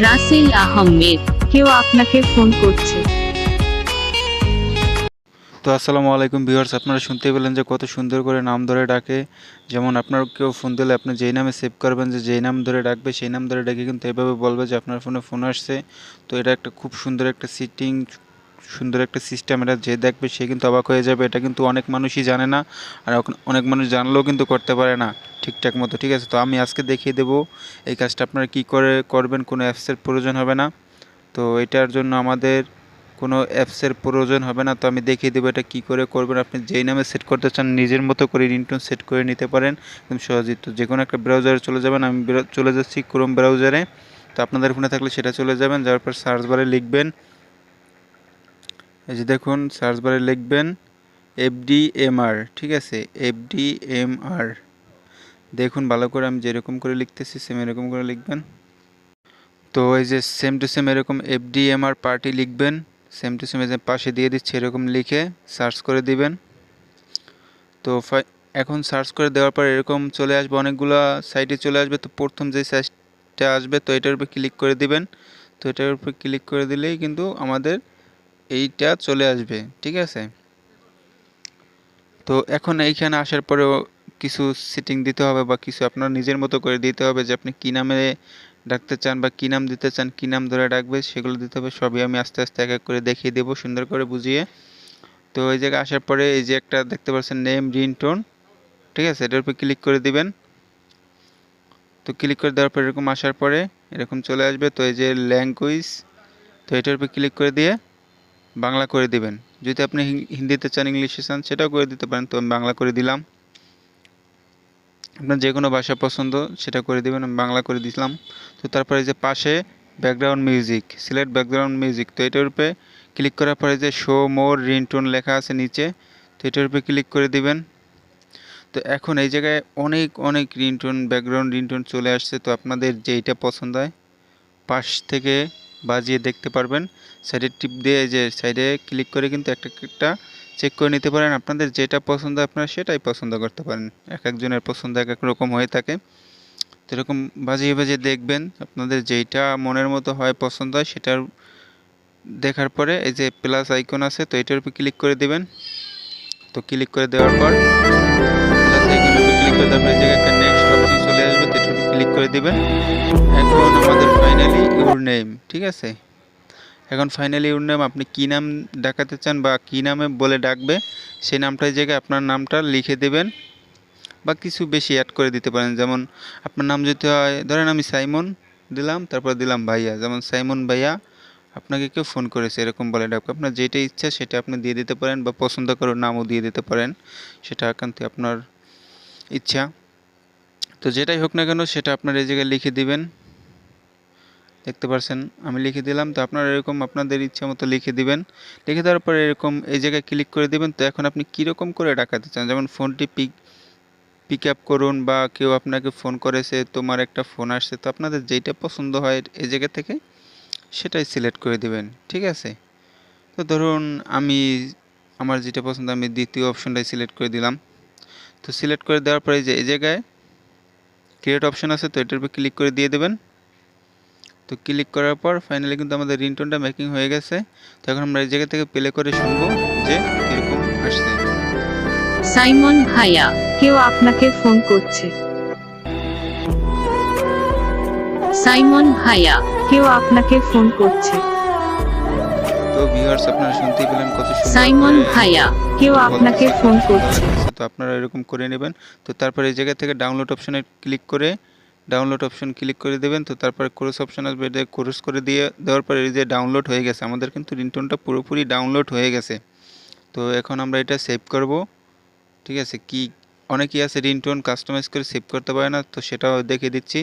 রাসেল আহমেদ, কেউ আপনাকে ফোন করছে। তো আসসালামু আলাইকুম ভিউয়ার্স, আপনারা শুনতে পেলেন যে কত সুন্দর করে নাম ধরে ডাকে। যেমন আপনার কেউ ফোন দিলে আপনি যেই নামে সেভ করবেন, যে যেই নাম ধরে ডাকবে সেই নাম ধরে ডাকে কিন্তু এভাবে বলবে যে আপনার ফোনে ফোন আসছে। তো এটা একটা খুব সুন্দর একটা সুন্দর একটা সিস্টেম। এটা যে দেখবে সে কিন্তু অবাক হয়ে যাবে। এটা কিন্তু অনেক মানুষই জানে না, আর অনেক মানুষ জানলেও কিন্তু করতে পারে না ঠিকঠাক মতো। ঠিক আছে, তো আমি আজকে দেখিয়ে দেবো এই কাজটা আপনারা কী করে করবেন। কোনো অ্যাপসের প্রয়োজন হবে না। তো এটার জন্য আমাদের কোনো অ্যাপসের প্রয়োজন হবে না। তো আমি দেখিয়ে দেবো এটা কী করে করবেন। আপনি যেই নামে সেট করতে চান নিজের মতো করে রিংটোন সেট করে নিতে পারেন একদম সহজেই। তো যে কোনো একটা ব্রাউজারে চলে যাবেন, আমি চলে যাচ্ছি ক্রোম ব্রাউজারে। তো আপনাদের ফোনে থাকলে সেটা চলে যাবেন, যাওয়ার পর সার্চ বারে লিখবেন, এই যে দেখুন সার্চ বারে লিখবেন FDMR। ঠিক আছে, FDMR দেখুন ভালো করে, আমি যেরকম করে লিখতেছি সেম এরকম করে লিখবেন। তো এই যে সেম টু সেম এরকম FDMR পার্টি লিখবেন, সেম টু সেম এই যে পাশে দিয়ে দিচ্ছি এরকম লিখে সার্চ করে দিবেন। তো এখন সার্চ করে দেওয়ার পর এরকম চলে আসবে, অনেকগুলো সাইটে চলে আসবে। তো প্রথম যে সাইটটা আসবে তো এটার উপর ক্লিক করে দিবেন। তো এটার উপর ক্লিক করে দিলেই কিন্তু আমাদের এইটা চলে আসবে। ঠিক আছে, তো এখন এইখানে আসার পরেও কিছু সেটিং দিতে হবে বা কিছু আপনার নিজের মতো করে দিতে হবে, যে আপনি কী নামে ডাকতে চান বা কী নাম দিতে চান, কী নাম ধরে ডাকবে সেগুলো দিতে হবে। সবই আমি আস্তে আস্তে এক এক করে দেখিয়ে দেবো সুন্দর করে বুঝিয়ে। তো এই জায়গায় আসার পরে এই যে একটা দেখতে পাচ্ছেন নেম রিংটোন, ঠিক আছে, এটার উপর ক্লিক করে দিবেন। তো ক্লিক করে দেওয়ার পর এরকম আসার পরে এরকম চলে আসবে। তো এই যে ল্যাঙ্গুয়েজ, তো এটার উপর ক্লিক করে দিয়ে বাংলা করে দিবেন। যদি আপনি হিন্দিতে চান, ইংলিশে চান সেটাও করে দিতে পারেন। তো আমি বাংলা করে দিলাম। আপনার যে কোনো ভাষা পছন্দ সেটা করে দেবেন, আমি বাংলা করে দিলাম। তো তারপরে যে পাশে background music, select background music, তো এটার উপরে ক্লিক করার পরে যে শো মোর রিংটোন লেখা আছে নিচে, তো এটার উপরে ক্লিক করে দিবেন। তো এখন এই জায়গায় অনেক অনেক রিংটোন, ব্যাকগ্রাউন্ড রিংটোন চলে আসছে। তো আপনাদের যেইটা পছন্দ হয় পাশ থেকে বাজিয়ে দেখতে পারবেন। সাইডে টিপ দিয়ে যে সাইডে ক্লিক করে কিন্তু একটা একটা চেক করে নিতে পারেন। আপনাদের যেটা পছন্দ আপনারা সেটাই পছন্দ করতে পারেন। এক একজনের পছন্দ এক এক রকম হয়ে থাকে। তো এরকম বাজিয়ে বাজিয়ে দেখবেন, আপনাদের যেইটা মনের মতো হয় পছন্দ হয় সেটার দেখার পরে এই যে প্লাস আইকন আছে, তো এটার উপর ক্লিক করে দিবেন। তো ক্লিক করে দেওয়ার পর প্লাস আইকনের উপর ক্লিক করে দেওয়ার পর এই জায়গায় একটা নেক্সট অপশন চলে আসবে, তো এটার উপর ক্লিক করে দিবেন। এখন আমাদের ফাইনালি ইউর নেম, ঠিক আছে, এখন ফাইনালি ইউর নেম আপনি কী নাম ডাকাতে চান বা কী নামে বলে ডাকবে সেই নামটার জায়গায় আপনার নামটা লিখে দেবেন, বা কিছু বেশি অ্যাড করে দিতে পারেন। যেমন আপনার নাম যদি হয়, ধরেন আমি সাইমন দিলাম, তারপর দিলাম ভাইয়া, যেমন সাইমন ভাইয়া আপনাকে কেউ ফোন করেছে এরকম বলে ডাকবে। আপনার যেটা ইচ্ছা সেটা আপনি দিয়ে দিতে পারেন, বা পছন্দ করে নামও দিয়ে দিতে পারেন, সেটা একান্ত আপনার ইচ্ছা। তো যেটাই হোক না কেন সেটা আপনার এই জায়গায় লিখে দিবেন। দেখতে পাচ্ছেন আমি লিখে দিলাম। তো আপনারা এরকম আপনাদের ইচ্ছা মতো লিখে দিবেন। লিখে দেওয়ার পরে এরকম এই জায়গায় ক্লিক করে দিবেন। তো এখন আপনি কীরকম করে ডাকাতে চান, যেমন ফোনটি পিক আপ করুন, বা কেউ আপনাকে ফোন করেছে, তোমার একটা ফোন আসছে, তো আপনাদের যেইটা পছন্দ হয় এই জায়গা থেকে সেটাই সিলেক্ট করে দিবেন। ঠিক আছে, তো ধরুন আমি আমার যেটা পছন্দ আমি দ্বিতীয় অপশনটাই সিলেক্ট করে দিলাম। তো সিলেক্ট করে দেওয়ার পরে যে এই জায়গায় ক্রিয়েট অপশন আছে, তো এটার উপর ক্লিক করে দিয়ে দেবেন। তো ক্লিক করার পর ফাইনালি কিন্তু আমাদের রিংটোনটা মেকিং হয়ে গেছে। তো এখন আমরা এই জায়গা থেকে প্লে করে শুনবো যে কীরকম আসছে। সাইমন ভাইয়া, কেউ আপনাকে ফোন করছে। সাইমন ভাইয়া, কেউ আপনাকে ফোন করছে। তো ভিউয়ার্স আপনারা শুনতেই পেলেন কত সুন্দর সাইমন করে ভাইয়া, কেউ আপনাকে বলতেছে, ফোন কত সুন্দর করছে। লাগতেছে। তো আপনারা এরকম করে নেবেন। তো তারপরে এই জায়গা থেকে ডাউনলোড অপশনে ক্লিক করে ডাউনলোড অপশন ক্লিক করে দেবেন। তো তারপরে কোর্স অপশন আসবে, এটা কোর্স করে দিয়ে দেওয়ার পরে এই যে ডাউনলোড হয়ে গেছে, আমাদের কিন্তু রিংটোনটা পুরোপুরি ডাউনলোড হয়ে গেছে। তো এখন আমরা এটা সেভ করব। ঠিক আছে, অনেকেই আছে রিংটোন কাস্টমাইজ করে সেভ করতে পারে না, তো সেটাও দেখিয়ে দিচ্ছি।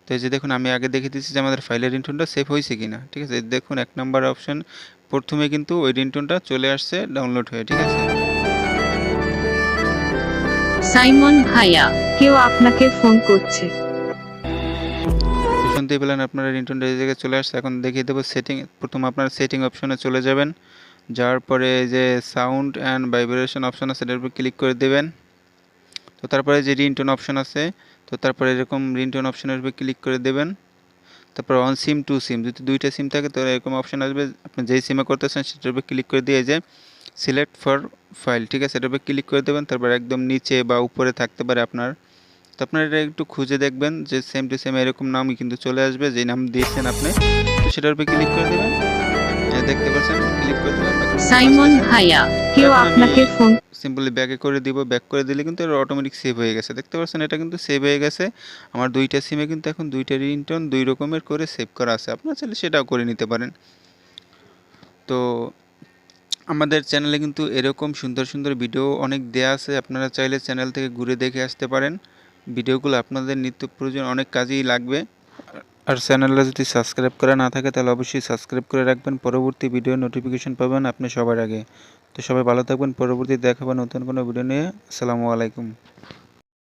তো এই যে দেখুন আমি আগে দেখিয়ে দিচ্ছি যে আমাদের ফাইলের রিংটোনটা সেভ হয়েছে কিনা। ঠিক আছে, দেখুন 1 নাম্বার অপশন প্রথমে কিন্তু ওই রিংটোনটা চলে আসছে ডাউনলোড হয়ে। ঠিক আছে, সাইমন ভাইয়া, কেউ আপনাকে ফোন করছে। শুনতেই পেলেন আপনারা রিংটোনটা এই জায়গায় চলে আসছে। এখন দেখিয়ে দেবো সেটিং। প্রথম আপনারা সেটিং অপশনে চলে যাবেন, যাওয়ার পরে এই যে সাউন্ড অ্যান্ড ভাইব্রেশন অপশন আছে এটার উপর ক্লিক করে দেবেন। তো তারপরে যে রিংটোন অপশন আছে, তো তারপরে এরকম রিংটোন অপশনের উপর ক্লিক করে দেবেন। তারপর অন সিম টু সিম, যদি দুইটা সিম থাকে তো এরকম অপশন আসবে। আপনি যেই সিমে করতেছেন সেটার উপর ক্লিক করে দিয়ে যে সিলেক্ট ফর ফাইল, ঠিক আছে, এটার উপর ক্লিক করে দেবেন। তারপর একদম নিচে বা উপরে থাকতে পারে আপনার, তো আপনারা এটা একটু খুঁজে দেখবেন যে সেম টু সেম এরকম নামই কিন্তু চলে আসবে, যেই নাম দিয়েছেন আপনি, তো সেটার উপর ক্লিক করে দেবেন। দেখতে পাচ্ছেন, ক্লিক করে দিলাম, এখন কিন্তু সাইমন আসতেছে। ভাইয়া, তো কেউ এখন আমি আপনাকে ফোন সিম্পলি ব্যাকে করে দিব, ব্যাক করে দিলে কিন্তু এটা অটোমেটিক সেভ হয়ে গেছে। দেখতে পাচ্ছেন এটা কিন্তু সেভ হয়ে গেছে। আমার দুইটা সিমে কিন্তু এখন দুইটা রিংটোন দুই রকমের করে সেভ করা আছে, আপনারা চাইলে সেটাও করে নিতে পারেন। তো আমাদের চ্যানেলে কিন্তু এরকম সুন্দর সুন্দর ভিডিও অনেক দেয়া আছে, আপনারা চাইলে চ্যানেল থেকে ঘুরে দেখে আসতে পারেন। ভিডিওগুলো আপনাদের নিত্য প্রয়োজন অনেক কাজেই লাগবে। আর চ্যানেলটা যদি সাবস্ক্রাইব করা না থাকে তাহলে অবশ্যই সাবস্ক্রাইব করে রাখবেন, পরবর্তী ভিডিও নোটিফিকেশন পাবেন আপনি সবার আগে। তো সবাই ভালো থাকবেন, পরবর্তী দেখাবেন নতুন কোনো ভিডিও নিয়ে। আসসালামু আলাইকুম।